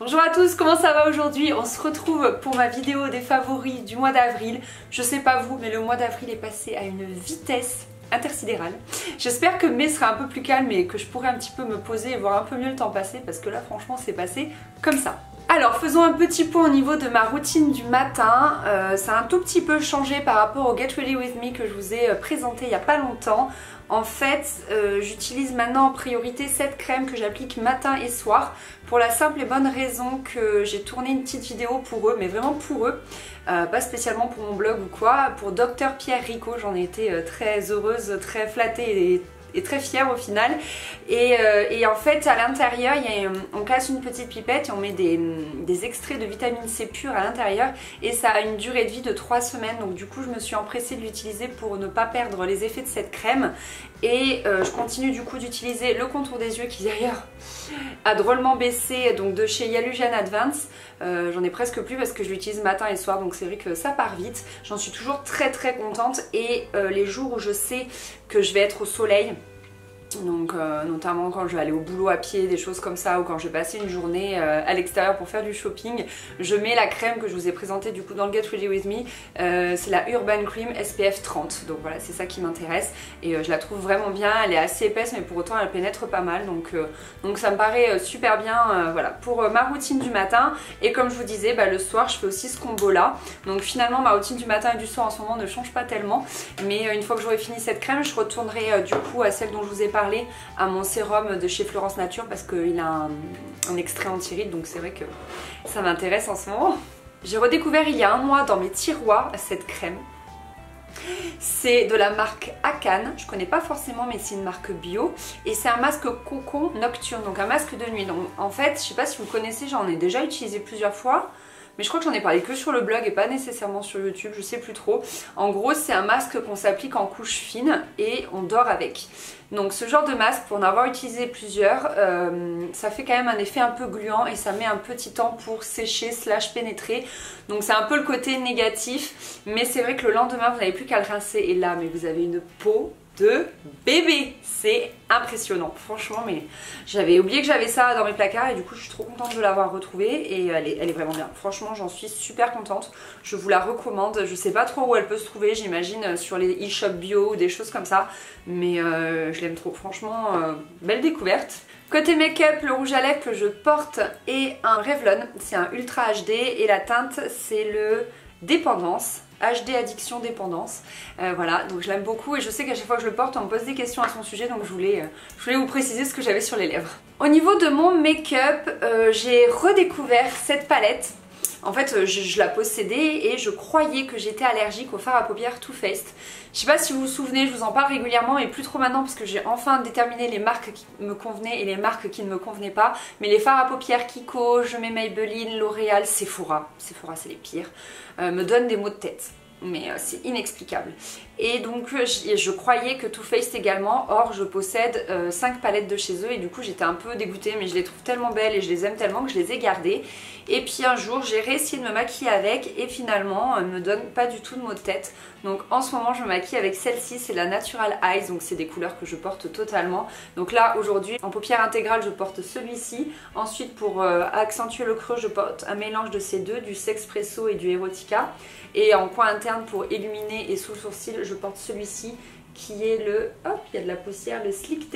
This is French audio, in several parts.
Bonjour à tous, comment ça va aujourd'hui? On se retrouve pour ma vidéo des favoris du mois d'avril. Je sais pas vous, mais le mois d'avril est passé à une vitesse intersidérale. J'espère que mai sera un peu plus calme et que je pourrai un petit peu me poser et voir un peu mieux le temps passer parce que là franchement c'est passé comme ça. Alors faisons un petit point au niveau de ma routine du matin. Ça a un tout petit peu changé par rapport au Get Ready With Me que je vous ai présenté il n'y a pas longtemps. En fait, j'utilise maintenant en priorité cette crème que j'applique matin et soir pour la simple et bonne raison que j'ai tourné une petite vidéo pour eux, mais vraiment pour eux, pas spécialement pour mon blog ou quoi, pour Dr Pierre Rico. J'en ai été très heureuse, très flattée et très fière au final. Et en fait à l'intérieur on casse une petite pipette et on met des extraits de vitamine C pure à l'intérieur et ça a une durée de vie de 3 semaines. Donc du coup je me suis empressée de l'utiliser pour ne pas perdre les effets de cette crème. Et je continue du coup d'utiliser le contour des yeux qui d'ailleurs a drôlement baissé, donc de chez Yalujan Advance. J'en ai presque plus parce que je l'utilise matin et soir, donc c'est vrai que ça part vite. J'en suis toujours très contente et les jours où je sais que je vais être au soleil, donc notamment quand je vais aller au boulot à pied, des choses comme ça, ou quand je vais passer une journée à l'extérieur pour faire du shopping, je mets la crème que je vous ai présentée du coup dans le Get Ready With Me. C'est la Urban Cream SPF 30, donc voilà, c'est ça qui m'intéresse et je la trouve vraiment bien. Elle est assez épaisse mais pour autant elle pénètre pas mal, donc ça me paraît super bien voilà, pour ma routine du matin. Et comme je vous disais, le soir je fais aussi ce combo là, donc finalement ma routine du matin et du soir en ce moment ne change pas tellement, mais une fois que j'aurai fini cette crème je retournerai du coup à celle dont je vous ai parlé, à mon sérum de chez Florence Nature parce qu'il a un extrait anti-rides, donc c'est vrai que ça m'intéresse en ce moment. J'ai redécouvert il y a un mois dans mes tiroirs cette crème. C'est de la marque Akan, je connais pas forcément mais c'est une marque bio et c'est un masque cocon nocturne, donc un masque de nuit. Donc en fait, je sais pas si vous connaissez, j'en ai déjà utilisé plusieurs fois. Mais je crois que j'en ai parlé que sur le blog et pas nécessairement sur YouTube, je sais plus trop. En gros, c'est un masque qu'on s'applique en couche fine et on dort avec. Donc ce genre de masque, pour en avoir utilisé plusieurs, ça fait quand même un effet un peu gluant et ça met un petit temps pour sécher / pénétrer. Donc c'est un peu le côté négatif, mais c'est vrai que le lendemain, vous n'avez plus qu'à le rincer et là, mais vous avez une peau de bébé, c'est impressionnant franchement. Mais j'avais oublié que j'avais ça dans mes placards et du coup je suis trop contente de l'avoir retrouvée et elle est vraiment bien, franchement j'en suis super contente, je vous la recommande. Je sais pas trop où elle peut se trouver, j'imagine sur les e-shops bio ou des choses comme ça, mais je l'aime trop, franchement belle découverte. Côté make-up, le rouge à lèvres que je porte est un Revlon, c'est un Ultra HD et la teinte c'est le Dépendance, HD Addiction Dépendance. Voilà, donc je l'aime beaucoup et je sais qu'à chaque fois que je le porte on me pose des questions à son sujet, donc je voulais vous préciser ce que j'avais sur les lèvres. Au niveau de mon make-up, j'ai redécouvert cette palette. En fait, je la possédais et je croyais que j'étais allergique au fard à paupières Too Faced. Je sais pas si vous vous souvenez, je vous en parle régulièrement et plus trop maintenant parce que j'ai enfin déterminé les marques qui me convenaient et les marques qui ne me convenaient pas. Mais les fards à paupières Kiko, je mets Maybelline, L'Oréal, Sephora c'est les pires, me donnent des maux de tête. Mais c'est inexplicable. Et donc je croyais que Too Faced également, or je possède 5 palettes de chez eux et du coup j'étais un peu dégoûtée, mais je les trouve tellement belles et je les aime tellement que je les ai gardées. Et puis un jour j'ai réessayé de me maquiller avec et finalement elle me donne pas du tout de maux de tête. Donc en ce moment je me maquille avec celle-ci, c'est la Natural Eyes, donc c'est des couleurs que je porte totalement. Donc là aujourd'hui en paupières intégrales je porte celui-ci, ensuite pour accentuer le creux je porte un mélange de ces deux, du Sexpresso et du Erotica. Et en coin interne pour illuminer et sous le sourcil je porte celui-ci qui est le, hop, il y a de la poussière, le Silk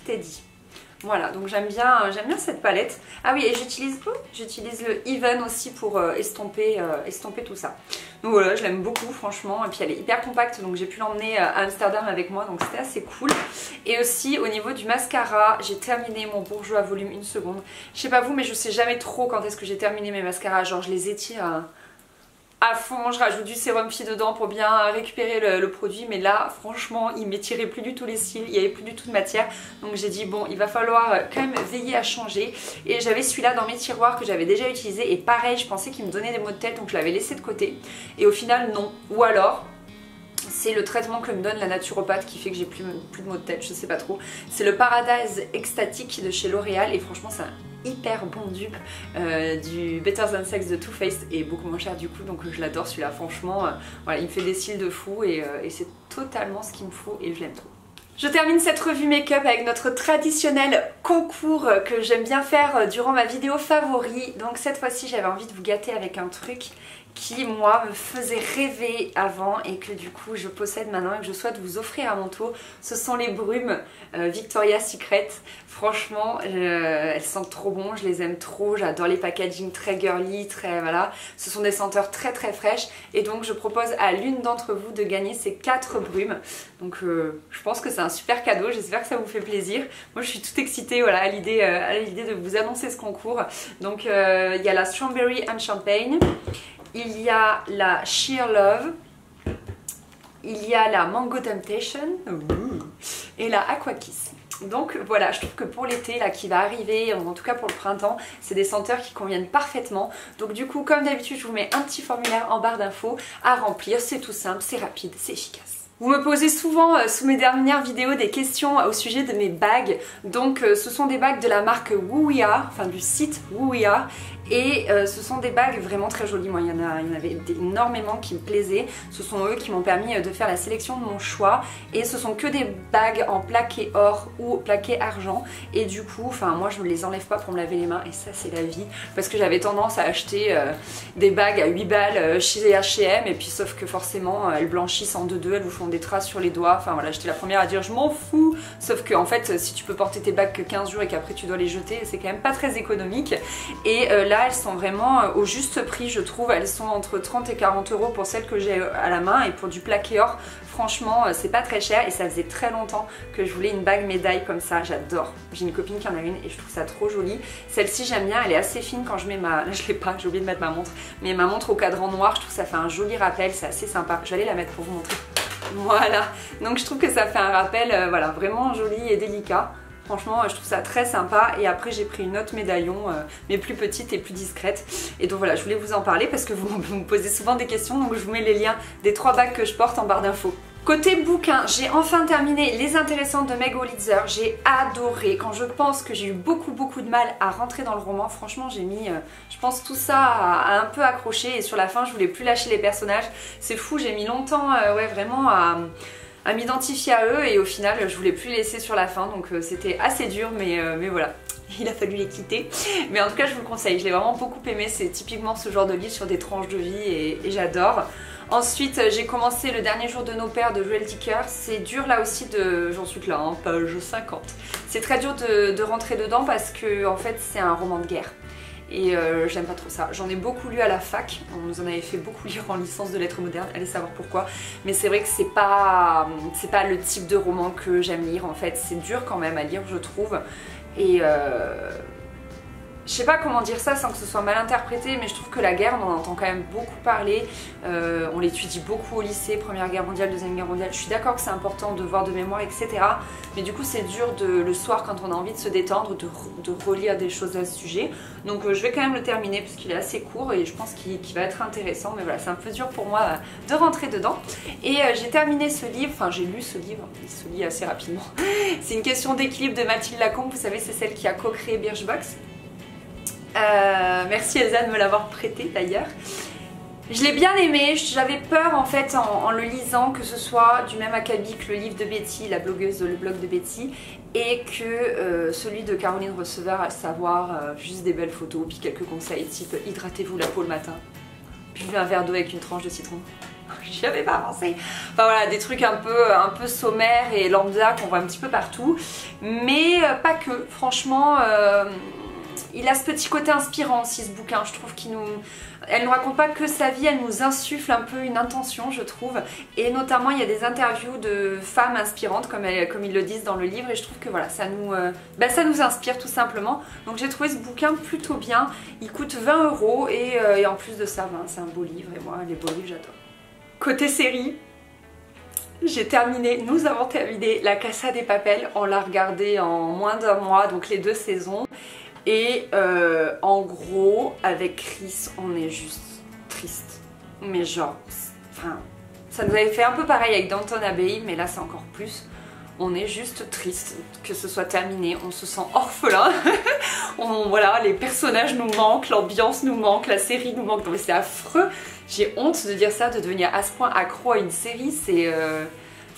Teddy. Voilà, donc j'aime bien cette palette. Ah oui, et j'utilise le Even aussi pour estomper tout ça. Donc voilà, je l'aime beaucoup franchement, et puis elle est hyper compacte, donc j'ai pu l'emmener à Amsterdam avec moi, donc c'était assez cool. Et aussi au niveau du mascara, j'ai terminé mon Bourjois volume 1 seconde. Je sais pas vous, mais je sais jamais trop quand est-ce que j'ai terminé mes mascaras, genre je les étire à fond, je rajoute du sérum fi dedans pour bien récupérer le produit, mais là franchement il m'étirait plus du tout les cils, il n'y avait plus du tout de matière, donc j'ai dit bon il va falloir quand même veiller à changer. Et j'avais celui-là dans mes tiroirs que j'avais déjà utilisé et pareil je pensais qu'il me donnait des maux de tête, donc je l'avais laissé de côté et au final non, ou alors c'est le traitement que me donne la naturopathe qui fait que j'ai plus de maux de tête, je sais pas trop. C'est le Paradise Extatique de chez L'Oréal et franchement c'est un hyper bon dupe du Better Than Sex de Too Faced et beaucoup moins cher du coup, donc je l'adore celui-là franchement. Voilà, il me fait des cils de fou et c'est totalement ce qu'il me faut et je l'aime trop. Je termine cette revue make-up avec notre traditionnel concours que j'aime bien faire durant ma vidéo favori. Donc cette fois-ci j'avais envie de vous gâter avec un truc qui moi me faisait rêver avant et que du coup je possède maintenant et que je souhaite vous offrir à mon tour. Ce sont les brumes Victoria's Secret. Franchement elles sentent trop bon, je les aime trop, j'adore les packaging très girly, très voilà. Ce sont des senteurs très fraîches et donc je propose à l'une d'entre vous de gagner ces 4 brumes. Donc je pense que c'est un super cadeau, j'espère que ça vous fait plaisir. Moi je suis toute excitée voilà, à l'idée de vous annoncer ce concours. Donc il y a la Strawberry and Champagne, il y a la Sheer Love, il y a la Mango Temptation et la Aqua Kiss. Donc voilà, je trouve que pour l'été là qui va arriver, en tout cas pour le printemps, c'est des senteurs qui conviennent parfaitement. Donc du coup, comme d'habitude, je vous mets un petit formulaire en barre d'infos à remplir. C'est tout simple, c'est rapide, c'est efficace. Vous me posez souvent sous mes dernières vidéos des questions au sujet de mes bagues. Donc ce sont des bagues de la marque Woo We Are, enfin du site Woo We Are. Et ce sont des bagues vraiment très jolies. Moi il y en avait énormément qui me plaisaient. Ce sont eux qui m'ont permis de faire la sélection de mon choix. Et ce sont que des bagues en plaqué or ou plaqué argent. Et du coup, enfin moi je ne les enlève pas pour me laver les mains. Et ça c'est la vie. Parce que j'avais tendance à acheter des bagues à 8 balles chez H&M. Et puis sauf que forcément elles blanchissent en 2-2, elles vous font des traces sur les doigts. Enfin voilà, j'étais la première à dire je m'en fous. Sauf que en fait si tu peux porter tes bagues que 15 jours et qu'après tu dois les jeter, c'est quand même pas très économique. Et là elles sont vraiment au juste prix je trouve. Elles sont entre 30 et 40 euros pour celles que j'ai à la main. Et pour du plaqué or, franchement c'est pas très cher. Et ça faisait très longtemps que je voulais une bague médaille comme ça, j'adore. J'ai une copine qui en a une et je trouve ça trop joli. Celle-ci j'aime bien, elle est assez fine quand je mets ma... Là je l'ai pas, j'ai oublié de mettre ma montre. Mais ma montre au cadran noir, je trouve que ça fait un joli rappel, c'est assez sympa. Je vais aller la mettre pour vous montrer. Voilà, donc je trouve que ça fait un rappel voilà, vraiment joli et délicat. Franchement, je trouve ça très sympa. Et après, j'ai pris une autre médaillon, mais plus petite et plus discrète. Et donc voilà, je voulais vous en parler parce que vous me posez souvent des questions. Donc je vous mets les liens des 3 bagues que je porte en barre d'infos. Côté bouquin, j'ai enfin terminé Les Intéressantes de Meg Wolitzer. J'ai adoré. Quand je pense que j'ai eu beaucoup de mal à rentrer dans le roman, franchement j'ai mis, je pense tout ça à un peu accrocher. Et sur la fin, je voulais plus lâcher les personnages. C'est fou, j'ai mis longtemps ouais, vraiment à m'identifier à eux. Et au final, je voulais plus les laisser sur la fin. Donc c'était assez dur, mais voilà. Il a fallu les quitter. Mais en tout cas, je vous le conseille. Je l'ai vraiment beaucoup aimé. C'est typiquement ce genre de livre sur des tranches de vie et j'adore. Ensuite, j'ai commencé Le Dernier Jour de nos pères de Joël Dicker. C'est dur là aussi de... J'en suis que là, hein, page 50. C'est très dur de rentrer dedans parce que en fait, c'est un roman de guerre. Et j'aime pas trop ça. J'en ai beaucoup lu à la fac. On nous en avait fait beaucoup lire en licence de lettres modernes. Allez savoir pourquoi. Mais c'est vrai que c'est pas le type de roman que j'aime lire en fait. C'est dur quand même à lire, je trouve. Et je sais pas comment dire ça sans que ce soit mal interprété, mais je trouve que la guerre, on en entend quand même beaucoup parler. On l'étudie beaucoup au lycée, Première Guerre mondiale, Deuxième Guerre mondiale. Je suis d'accord que c'est important de voir de mémoire, etc. Mais du coup, c'est dur le soir, quand on a envie de se détendre, de relire des choses à ce sujet. Donc je vais quand même le terminer parce qu'il est assez court et je pense qu'il va être intéressant. Mais voilà, c'est un peu dur pour moi de rentrer dedans. Et j'ai terminé ce livre, enfin j'ai lu ce livre, il se lit assez rapidement. C'est Une question d'équilibre de Mathilde Lacombe. Vous savez, c'est celle qui a co-créé Birchbox. Merci Elsa de me l'avoir prêté d'ailleurs. Je l'ai bien aimé, j'avais peur en fait en le lisant que ce soit du même acabit que le livre de Betty, la blogueuse, le blog de Betty, et que celui de Caroline Receveur, à savoir juste des belles photos, puis quelques conseils type hydratez-vous la peau le matin, buvez un verre d'eau avec une tranche de citron. J'y avais pas pensé. Enfin voilà, des trucs un peu sommaires et lambda qu'on voit un petit peu partout, mais pas que, franchement. Il a ce petit côté inspirant aussi ce bouquin, je trouve elle nous raconte pas que sa vie, elle nous insuffle un peu une intention je trouve, et notamment il y a des interviews de femmes inspirantes comme ils le disent dans le livre et je trouve que voilà, ça nous inspire tout simplement. Donc j'ai trouvé ce bouquin plutôt bien, il coûte 20 € et en plus de ça, c'est un beau livre et moi les beaux livres j'adore. Côté série, nous avons terminé La Casa de Papel, on l'a regardé en moins d'1 mois, donc les 2 saisons. Et en gros, avec Chris, on est juste triste. Mais genre, enfin, ça nous avait fait un peu pareil avec Downton Abbey, mais là c'est encore plus. On est juste triste que ce soit terminé, on se sent orphelin. Voilà, les personnages nous manquent, l'ambiance nous manque, la série nous manque. Non mais c'est affreux, j'ai honte de dire ça, de devenir à ce point accro à une série, c'est...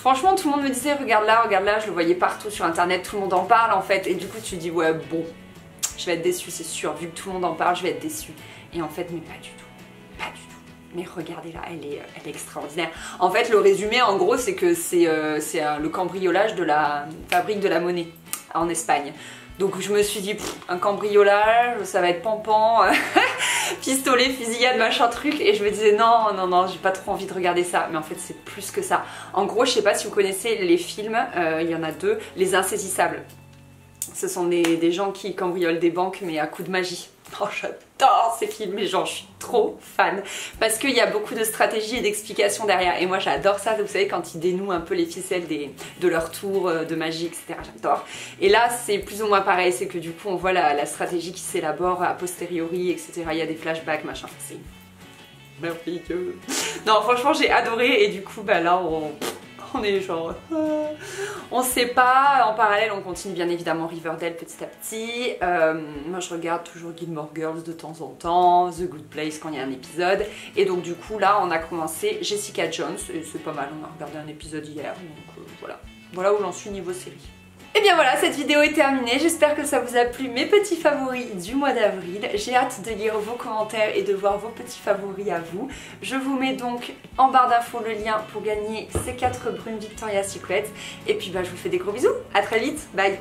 Franchement, tout le monde me disait regarde là, je le voyais partout sur internet, tout le monde en parle en fait. Et du coup, tu dis ouais, bon, je vais être déçue, c'est sûr. Vu que tout le monde en parle, je vais être déçue. Et en fait, mais pas du tout. Pas du tout. Mais regardez-la, elle est extraordinaire. En fait, le résumé, en gros, c'est que c'est le cambriolage de la fabrique de la monnaie en Espagne. Donc je me suis dit, un cambriolage, ça va être pampant, pistolet, fusillade, machin truc. Et je me disais, non, j'ai pas trop envie de regarder ça. Mais en fait, c'est plus que ça. En gros, je sais pas si vous connaissez les films, il y en a deux, Les Insaisissables. Ce sont des gens qui cambriolent des banques, mais à coup de magie. Oh, j'adore ces films, mais genre je suis trop fan parce qu'il y a beaucoup de stratégies et d'explications derrière et moi j'adore ça, vous savez, quand ils dénouent un peu les ficelles de leur tour de magie, etc. J'adore. Et là c'est plus ou moins pareil, c'est que du coup on voit la stratégie qui s'élabore a posteriori, etc. Il y a des flashbacks, machin, c'est merveilleux. Non, franchement j'ai adoré et du coup bah là on est genre... on sait pas, en parallèle on continue bien évidemment Riverdale petit à petit. Moi je regarde toujours Gilmore Girls de temps en temps, The Good Place quand il y a un épisode. Et donc du coup là on a commencé Jessica Jones et c'est pas mal, on a regardé un épisode hier. Donc voilà où j'en suis niveau série. Et bien voilà, cette vidéo est terminée, j'espère que ça vous a plu, mes petits favoris du mois d'avril. J'ai hâte de lire vos commentaires et de voir vos petits favoris à vous. Je vous mets donc en barre d'infos le lien pour gagner ces 4 brunes Victoria's Secret. Et puis bah je vous fais des gros bisous, à très vite, bye.